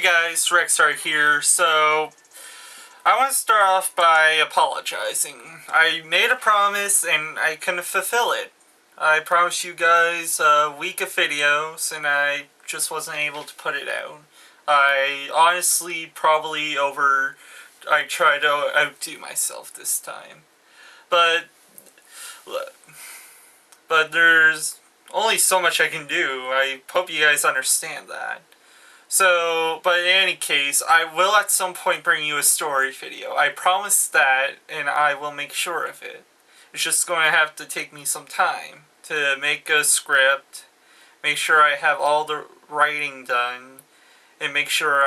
guys, Rexar here. So, I want to start off by apologizing. I made a promise and I couldn't fulfill it. I promised you guys a week of videos and I just wasn't able to put it out. I honestly I tried to outdo myself this time. But, there's only so much I can do. I hope you guys understand that. So, but in any case, I will at some point bring you a story video. I promise that, and I will make sure of it. It's just going to have to take me some time to make a script, make sure I have all the writing done, and make sure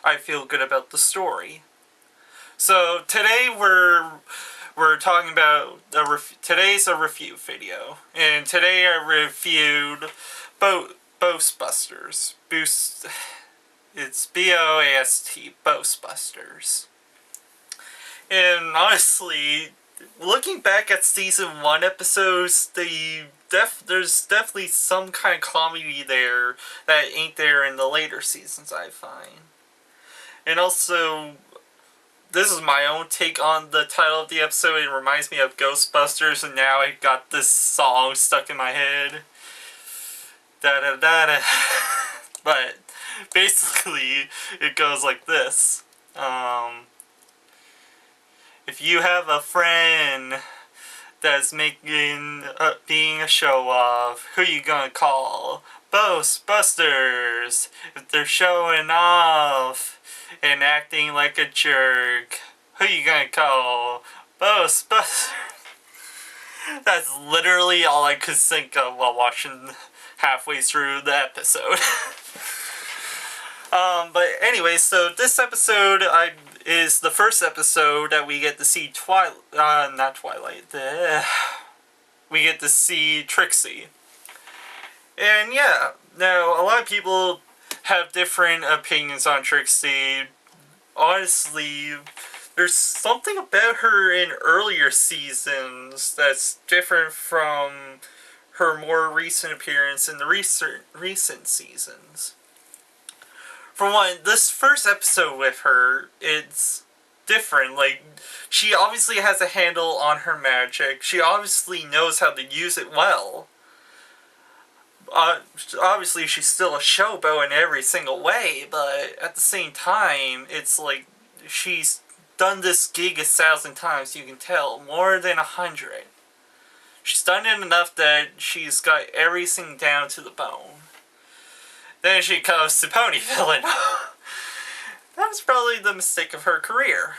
I feel good about the story. So today we're talking about today's a review video, and today I reviewed Boastbusters. It's B-O-A-S-T, Boastbusters. And honestly, looking back at season 1 episodes, there's definitely some kind of comedy there that ain't there in the later seasons, I find. And also, this is my own take on the title of the episode. It reminds me of Ghostbusters, and now I got this song stuck in my head. Da-da-da-da. But basically, it goes like this. If you have a friend that's being a show-off, who you gonna call? Boastbusters. If they're showing off and acting like a jerk, who you gonna call? Boastbusters. That's literally all I could think of while watching halfway through the episode. But anyway, so this episode is the first episode that we get to see we get to see Trixie. And yeah, now a lot of people have different opinions on Trixie. Honestly, there's something about her in earlier seasons that's different from her more recent appearance in the recent seasons. For one, this first episode with her, it's different. Like, she obviously has a handle on her magic. She obviously knows how to use it well. Obviously, she's still a showboat in every single way, but at the same time, it's like she's done this gig 1,000 times, you can tell. More than 100. She's done it enough that she's got everything down to the bone. Then she comes to Pony Villain. That was probably the mistake of her career.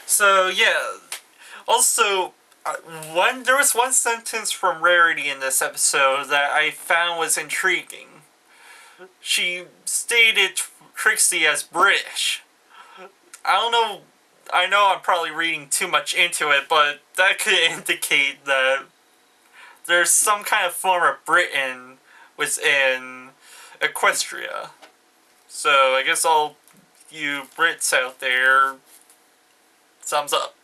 So yeah. Also, there was one sentence from Rarity in this episode that I found was intriguing. She stated Trixie as British. I know I'm probably reading too much into it, but that could indicate that there's some kind of form of Britain within Equestria. So I guess all you Brits out there, thumbs up.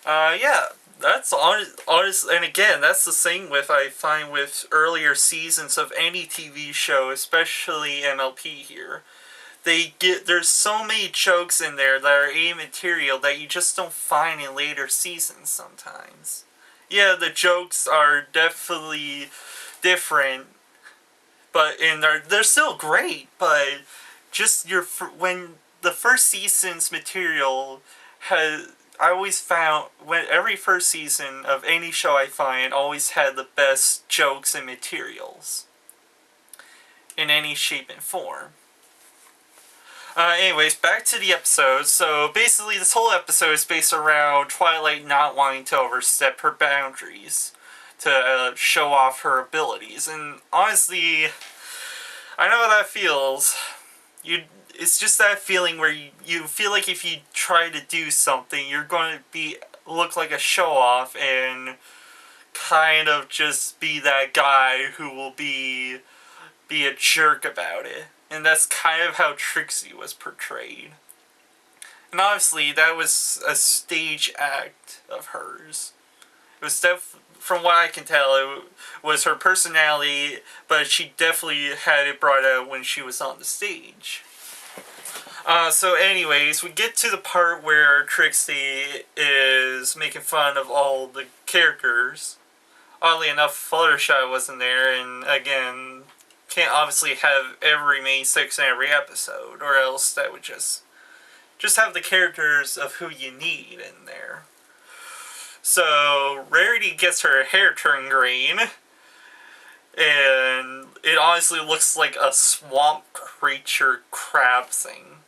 Yeah, that's honest, and again, that's the thing I find with earlier seasons of any TV show, especially MLP here. There's so many jokes in there that are A-material that you just don't find in later seasons sometimes. Yeah, the jokes are definitely different, but they're still great, but just when the first season's material I always found, every first season of any show I find always had the best jokes and materials in any shape and form. Anyways, back to the episode. So basically this whole episode is based around Twilight not wanting to overstep her boundaries to show off her abilities. And honestly, I know how that feels. It's just that feeling where you feel like if you try to do something, you're going to look like a show-off and kind of just be that guy who will be a jerk about it. And that's kind of how Trixie was portrayed. And obviously, that was a stage act of hers. It was from what I can tell, it was her personality, but she definitely had it brought out when she was on the stage. So anyways, we get to the part where Trixie is making fun of all the characters. Oddly enough, Fluttershy wasn't there, and again, can't obviously have every main six in every episode, or else that would just have the characters of who you need in there. So Rarity gets her hair turned green, and it honestly looks like a swamp creature crab thing.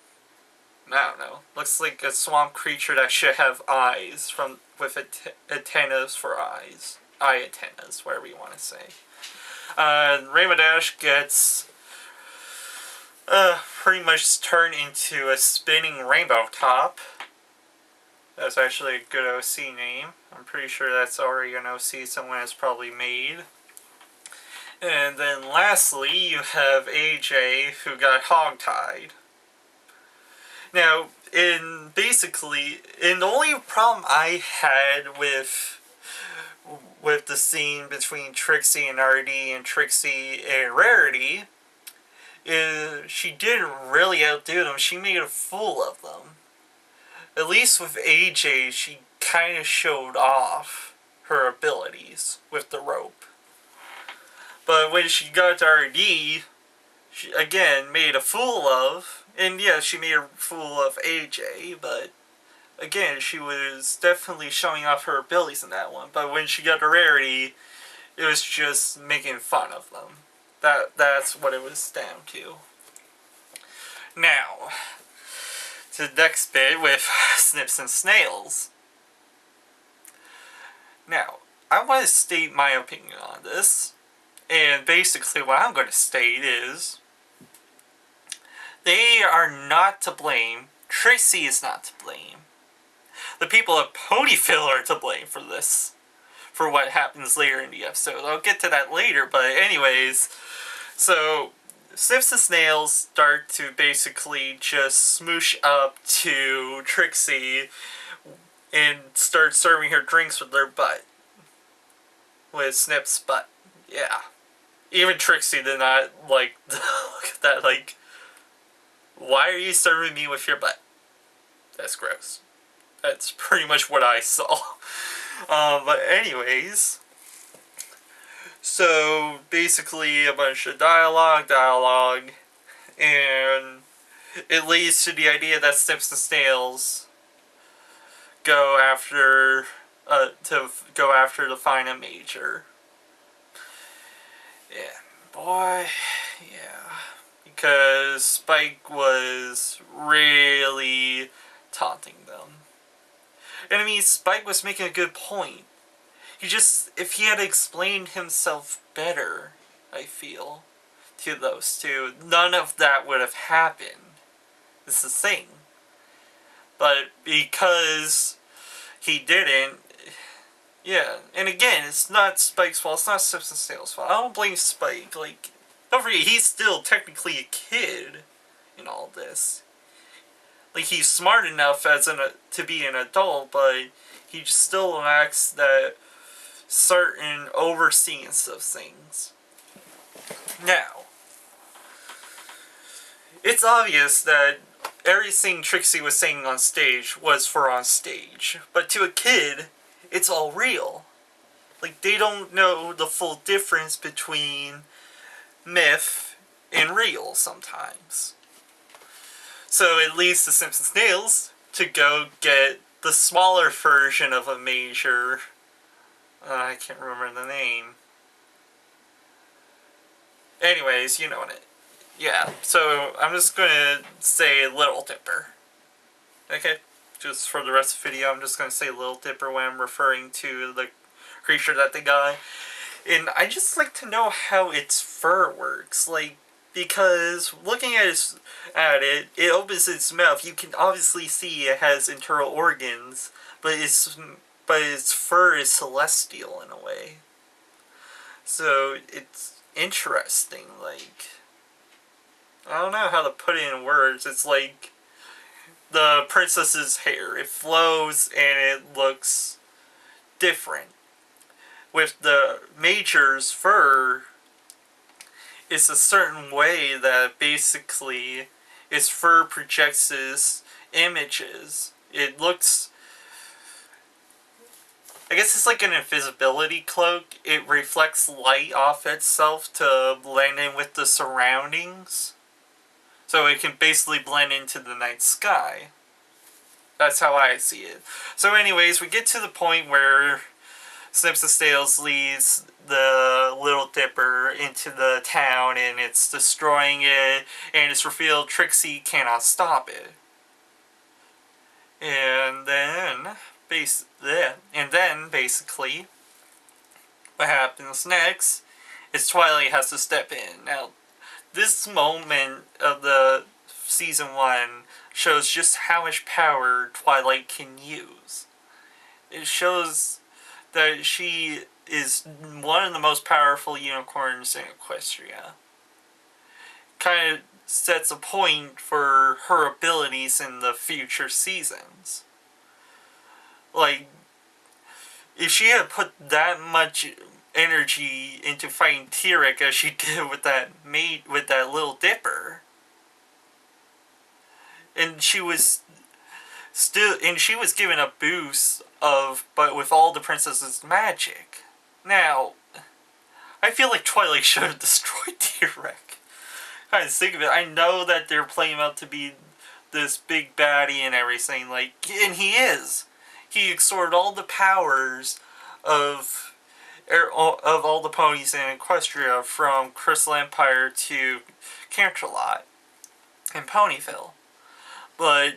I don't know. Looks like a swamp creature that should have eyes with antennas for eyes. Eye antennas, whatever you want to say. Rainbow Dash gets pretty much turned into a spinning rainbow top. That's actually a good OC name. I'm pretty sure that's already an OC someone has probably made. And then lastly, you have AJ, who got hogtied. Now, the only problem I had with the scene between Trixie and RD and Trixie and Rarity is she didn't really outdo them. She made a fool of them. At least with AJ, she kind of showed off her abilities with the rope. But when she got to RD, she again made a fool of, and yeah, she made a fool of AJ, but again, she was definitely showing off her abilities in that one. But when she got to Rarity, it was just making fun of them. That's what it was down to. Now, to the next bit with Snips and Snails. Now, I want to state my opinion on this. And basically what I'm going to state is they are not to blame. Trixie is not to blame. The people at Ponyville are to blame for this. For what happens later in the episode. I'll get to that later, but anyways. So, Snips and Snails start to basically just smoosh up to Trixie and start serving her drinks with their butt. With Snip's butt. Yeah. Even Trixie did not look at that, why are you serving me with your butt? That's gross. That's pretty much what I saw. But anyways, so basically a bunch of dialogue, and it leads to the idea that Snips and Snails go after to find a major. Yeah, boy, yeah, because Spike was really taunting them. And I mean, Spike was making a good point. If he had explained himself better, I feel, to those two, none of that would have happened. It's the thing. But because he didn't, yeah, and again, it's not Spike's fault, it's not Snips and Snails' fault. I don't blame Spike, don't forget, he's still technically a kid in all this. He's smart enough to be an adult, but he still lacks that certain overseeance of things. Now, it's obvious that everything Trixie was saying on stage was for on stage, but to a kid, it's all real. They don't know the full difference between myth and real sometimes. So it leads to Snips and Snails to go get the smaller version of a major. I can't remember the name. Anyways, you know it. Yeah, so I'm just going to say Little Dipper. Okay? Just for the rest of the video, I'm just going to say Little Dipper when I'm referring to the creature that they got. And I just like to know how its fur works. Because looking at it, it opens its mouth. You can obviously see it has internal organs, but its fur is celestial in a way. So it's interesting. I don't know how to put it in words. It's like the princess's hair. It flows and it looks different. with the Major's fur, it's a certain way that basically its fur projects its images. It looks, I guess it's like an invisibility cloak. It reflects light off itself to blend in with the surroundings. So it can basically blend into the night sky. That's how I see it. So anyways, we get to the point where Snips and Snails leads the Little Dipper into the town and it's destroying it, and it's revealed Trixie cannot stop it. And then basically, what happens next is Twilight has to step in. Now, this moment of the season 1 shows just how much power Twilight can use. It shows that she is one of the most powerful unicorns in Equestria. Kind of sets a point for her abilities in the future seasons. Like, if she had put that much energy into fighting T-Rex as she did with that Little Dipper, and she was given a boost but with all the princess's magic. Now, I feel like Twilight should have destroyed T-Rex. Kind of think of it. I know that they're playing him out to be this big baddie and everything, and he is. He extorted all the powers of all the ponies in Equestria, from Crystal Empire to Canterlot and Ponyville. But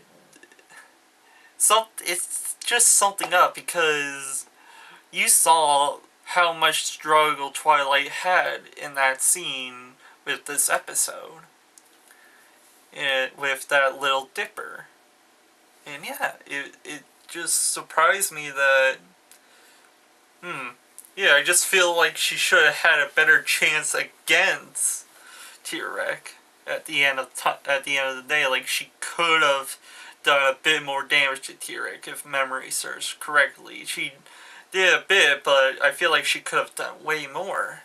it's just something up, because you saw how much struggle Twilight had in that scene with this episode. With that Little Dipper. And yeah, it just surprised me that... Yeah, I just feel like she should have had a better chance against T-Rex at the end of the day. Like, she could have done a bit more damage to T-Rex, if memory serves correctly. She did a bit, but I feel like she could have done way more.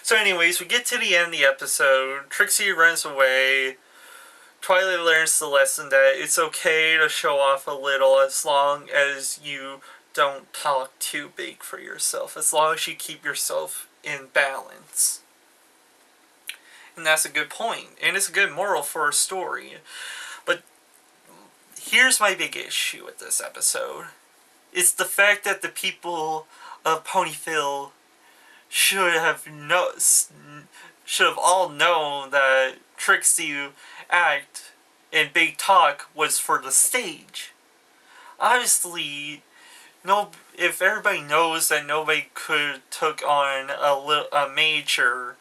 So anyways, we get to the end of the episode. Trixie runs away. Twilight learns the lesson that it's okay to show off a little, as long as you don't talk too big for yourself. As long as you keep yourself in balance. And that's a good point. And it's a good moral for a story. But here's my big issue with this episode. It's the fact that the people of Ponyville should have all known that Trixie act and big talk was for the stage. Obviously, if everybody knows that nobody could took on a major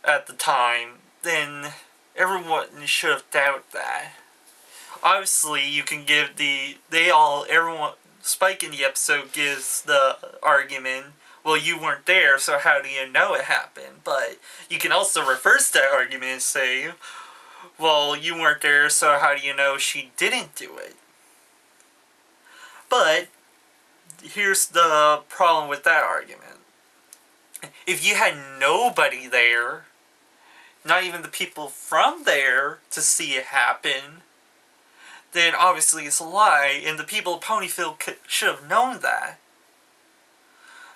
at the time, then everyone should have doubted that. Obviously, you can give Spike in the episode gives the argument, well, you weren't there, so how do you know it happened? But you can also reverse that argument and say, well, you weren't there, so how do you know she didn't do it? But here's the problem with that argument. If you had nobody there, not even the people from there, to see it happen, then obviously it's a lie, and the people of Ponyville should have known that.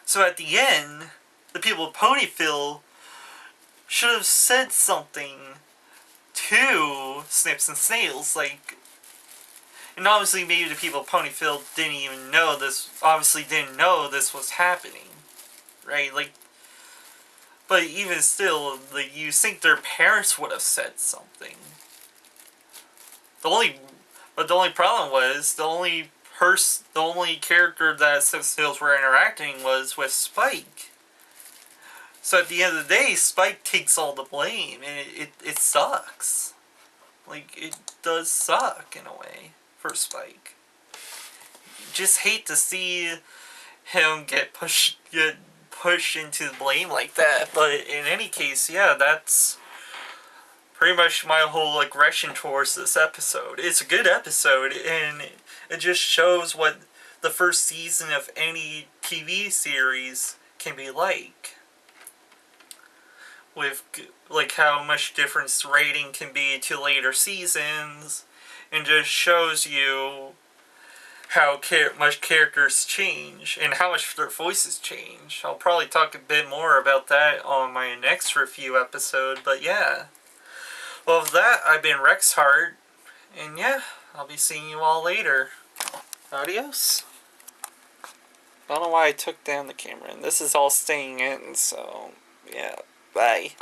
So at the end, the people of Ponyville should have said something to Snips and Snails, and obviously maybe the people of Ponyville didn't even know this, didn't know this was happening, right? But even still, you think their parents would have said something. The only problem was, the only character that Snips and Snails were interacting was with Spike. So at the end of the day, Spike takes all the blame, and it sucks. It does suck, in a way, for Spike. Just hate to see him get pushed into the blame like that, but in any case, yeah, that's pretty much my whole aggression towards this episode. It's a good episode, and it just shows what the first season of any TV series can be like. With like how much difference rating can be to later seasons, and just shows you how much characters change and how much their voices change. I'll probably talk a bit more about that on my next review episode, but yeah. Well, with that, I've been Rex Hart, and yeah, I'll be seeing you all later. Adios. I don't know why I took down the camera, and this is all staying in, so yeah, bye.